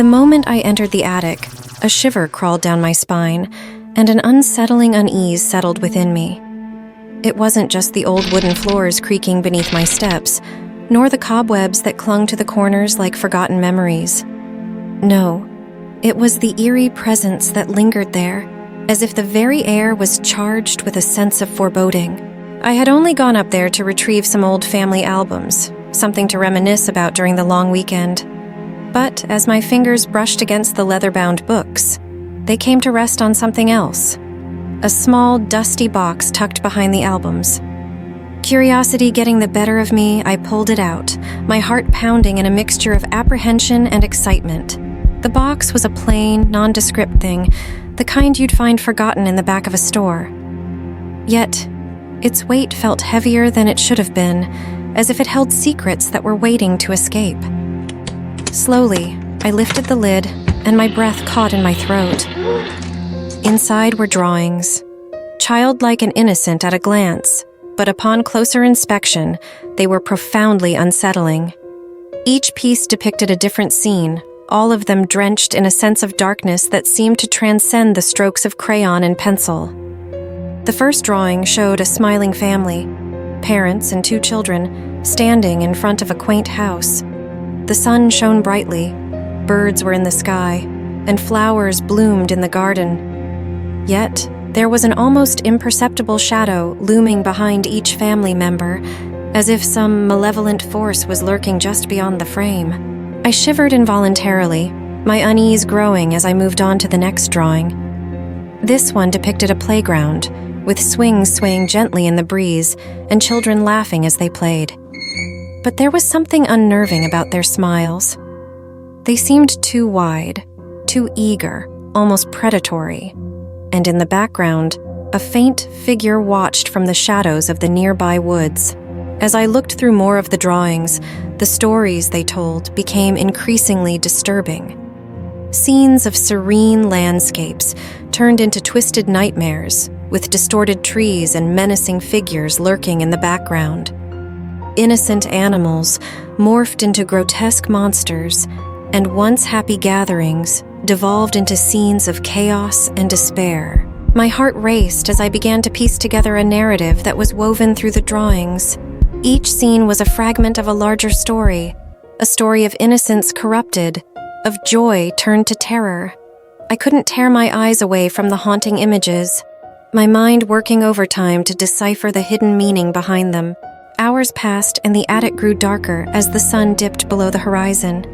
The moment I entered the attic, a shiver crawled down my spine, and an unsettling unease settled within me. It wasn't just the old wooden floors creaking beneath my steps, nor the cobwebs that clung to the corners like forgotten memories. No, it was the eerie presence that lingered there, as if the very air was charged with a sense of foreboding. I had only gone up there to retrieve some old family albums, something to reminisce about during the long weekend. But as my fingers brushed against the leather-bound books, they came to rest on something else. A small, dusty box tucked behind the albums. Curiosity getting the better of me, I pulled it out, my heart pounding in a mixture of apprehension and excitement. The box was a plain, nondescript thing, the kind you'd find forgotten in the back of a store. Yet, its weight felt heavier than it should have been, as if it held secrets that were waiting to escape. Slowly, I lifted the lid, and my breath caught in my throat. Inside were drawings, childlike and innocent at a glance, but upon closer inspection, they were profoundly unsettling. Each piece depicted a different scene, all of them drenched in a sense of darkness that seemed to transcend the strokes of crayon and pencil. The first drawing showed a smiling family, parents and 2 children, standing in front of a quaint house. The sun shone brightly, birds were in the sky, and flowers bloomed in the garden. Yet, there was an almost imperceptible shadow looming behind each family member, as if some malevolent force was lurking just beyond the frame. I shivered involuntarily, my unease growing as I moved on to the next drawing. This one depicted a playground, with swings swaying gently in the breeze and children laughing as they played. But there was something unnerving about their smiles. They seemed too wide, too eager, almost predatory. And in the background, a faint figure watched from the shadows of the nearby woods. As I looked through more of the drawings, the stories they told became increasingly disturbing. Scenes of serene landscapes turned into twisted nightmares, with distorted trees and menacing figures lurking in the background. Innocent animals morphed into grotesque monsters, and once happy gatherings devolved into scenes of chaos and despair. My heart raced as I began to piece together a narrative that was woven through the drawings. Each scene was a fragment of a larger story, a story of innocence corrupted, of joy turned to terror. I couldn't tear my eyes away from the haunting images, my mind working overtime to decipher the hidden meaning behind them. Hours passed and the attic grew darker as the sun dipped below the horizon.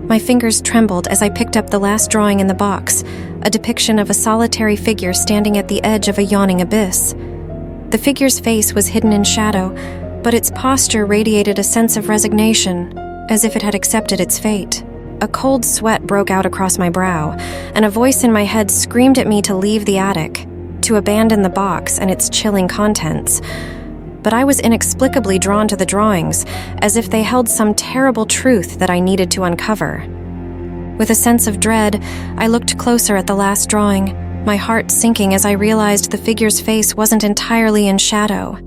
My fingers trembled as I picked up the last drawing in the box, a depiction of a solitary figure standing at the edge of a yawning abyss. The figure's face was hidden in shadow, but its posture radiated a sense of resignation, as if it had accepted its fate. A cold sweat broke out across my brow, and a voice in my head screamed at me to leave the attic, to abandon the box and its chilling contents. But I was inexplicably drawn to the drawings, as if they held some terrible truth that I needed to uncover. With a sense of dread, I looked closer at the last drawing, my heart sinking as I realized the figure's face wasn't entirely in shadow.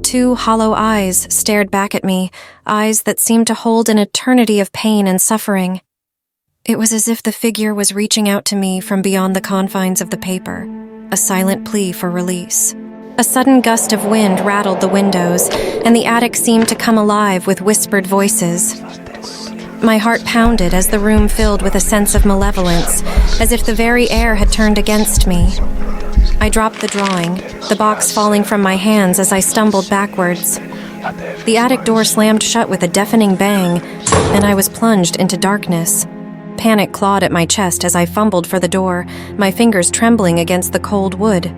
2 hollow eyes stared back at me, eyes that seemed to hold an eternity of pain and suffering. It was as if the figure was reaching out to me from beyond the confines of the paper, a silent plea for release. A sudden gust of wind rattled the windows, and the attic seemed to come alive with whispered voices. My heart pounded as the room filled with a sense of malevolence, as if the very air had turned against me. I dropped the drawing, the box falling from my hands as I stumbled backwards. The attic door slammed shut with a deafening bang, and I was plunged into darkness. Panic clawed at my chest as I fumbled for the door, my fingers trembling against the cold wood.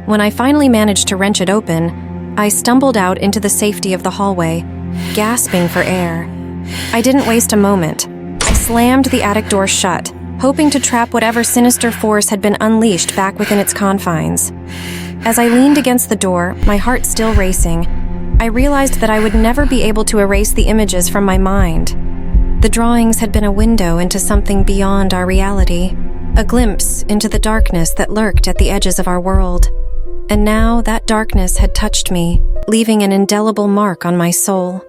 When I finally managed to wrench it open, I stumbled out into the safety of the hallway, gasping for air. I didn't waste a moment. I slammed the attic door shut, hoping to trap whatever sinister force had been unleashed back within its confines. As I leaned against the door, my heart still racing, I realized that I would never be able to erase the images from my mind. The drawings had been a window into something beyond our reality, a glimpse into the darkness that lurked at the edges of our world. And now that darkness had touched me, leaving an indelible mark on my soul.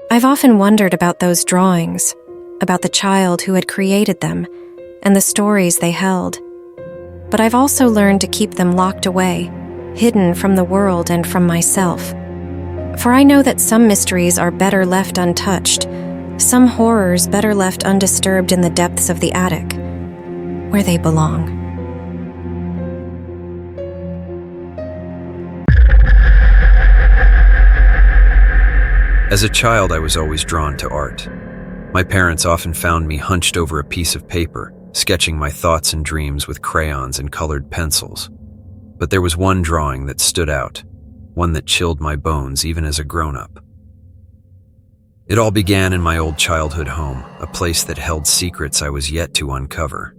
I've often wondered about those drawings, about the child who had created them and the stories they held. But I've also learned to keep them locked away, hidden from the world and from myself. For I know that some mysteries are better left untouched, some horrors better left undisturbed in the depths of the attic, where they belong. As a child, I was always drawn to art. My parents often found me hunched over a piece of paper, sketching my thoughts and dreams with crayons and colored pencils. But there was one drawing that stood out, one that chilled my bones even as a grown-up. It all began in my old childhood home, a place that held secrets I was yet to uncover.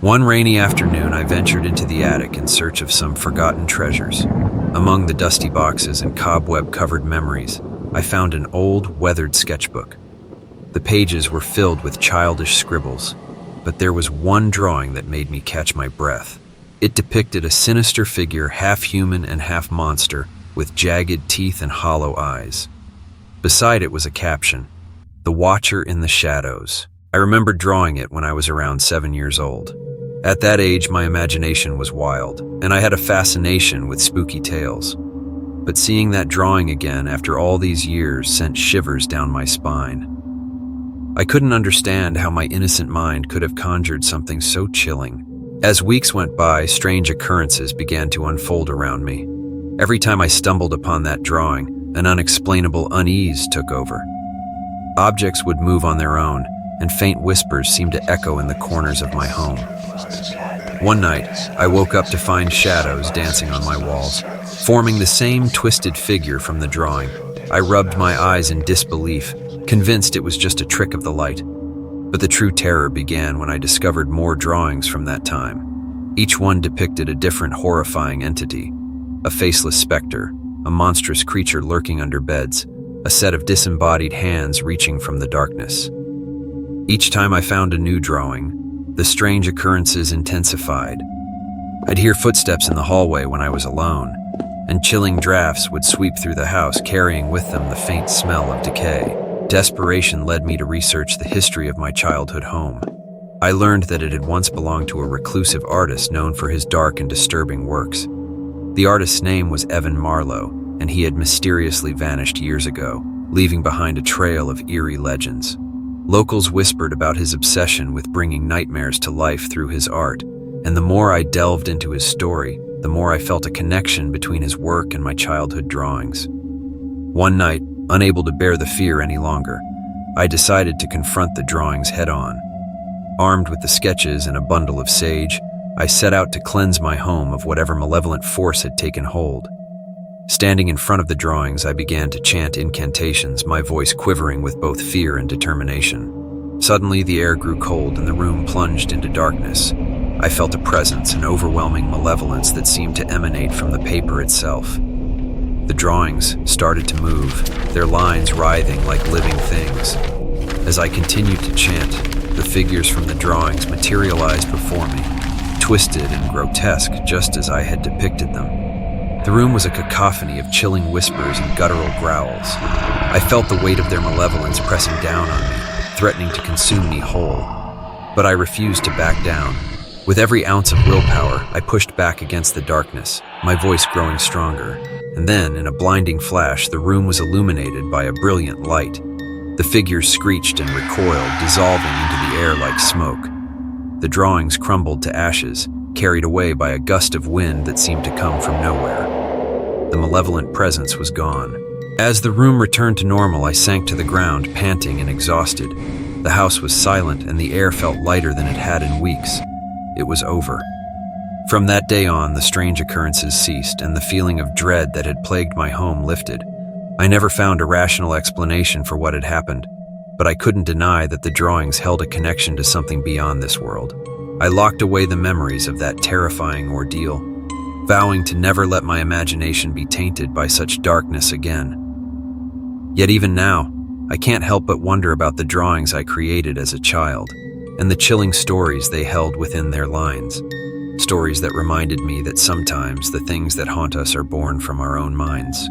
One rainy afternoon, I ventured into the attic in search of some forgotten treasures. Among the dusty boxes and cobweb-covered memories, I found an old, weathered sketchbook. The pages were filled with childish scribbles, but there was one drawing that made me catch my breath. It depicted a sinister figure, half human and half monster, with jagged teeth and hollow eyes. Beside it was a caption, "The Watcher in the Shadows." I remember drawing it when I was around 7 years old. At that age, my imagination was wild, and I had a fascination with spooky tales. But seeing that drawing again after all these years sent shivers down my spine. I couldn't understand how my innocent mind could have conjured something so chilling. As weeks went by, strange occurrences began to unfold around me. Every time I stumbled upon that drawing, an unexplainable unease took over. Objects would move on their own, and faint whispers seemed to echo in the corners of my home. One night, I woke up to find shadows dancing on my walls, forming the same twisted figure from the drawing. I rubbed my eyes in disbelief, convinced it was just a trick of the light. But the true terror began when I discovered more drawings from that time. Each one depicted a different horrifying entity: a faceless specter, a monstrous creature lurking under beds, a set of disembodied hands reaching from the darkness. Each time I found a new drawing, the strange occurrences intensified. I'd hear footsteps in the hallway when I was alone, and chilling drafts would sweep through the house, carrying with them the faint smell of decay. Desperation led me to research the history of my childhood home. I learned that it had once belonged to a reclusive artist known for his dark and disturbing works. The artist's name was Evan Marlowe, and he had mysteriously vanished years ago, leaving behind a trail of eerie legends. Locals whispered about his obsession with bringing nightmares to life through his art, and the more I delved into his story, the more I felt a connection between his work and my childhood drawings. One night, unable to bear the fear any longer, I decided to confront the drawings head-on. Armed with the sketches and a bundle of sage, I set out to cleanse my home of whatever malevolent force had taken hold. Standing in front of the drawings, I began to chant incantations, my voice quivering with both fear and determination. Suddenly, the air grew cold and the room plunged into darkness. I felt a presence, an overwhelming malevolence that seemed to emanate from the paper itself. The drawings started to move, their lines writhing like living things. As I continued to chant, the figures from the drawings materialized before me, twisted and grotesque just as I had depicted them. The room was a cacophony of chilling whispers and guttural growls. I felt the weight of their malevolence pressing down on me, threatening to consume me whole. But I refused to back down. With every ounce of willpower, I pushed back against the darkness, my voice growing stronger. And then, in a blinding flash, the room was illuminated by a brilliant light. The figures screeched and recoiled, dissolving into the air like smoke. The drawings crumbled to ashes, carried away by a gust of wind that seemed to come from nowhere. The malevolent presence was gone. As the room returned to normal, I sank to the ground, panting and exhausted. The house was silent, and the air felt lighter than it had in weeks. It was over. From that day on, the strange occurrences ceased, and the feeling of dread that had plagued my home lifted. I never found a rational explanation for what had happened, but I couldn't deny that the drawings held a connection to something beyond this world. I locked away the memories of that terrifying ordeal, vowing to never let my imagination be tainted by such darkness again. Yet even now, I can't help but wonder about the drawings I created as a child, and the chilling stories they held within their lines. Stories that reminded me that sometimes the things that haunt us are born from our own minds.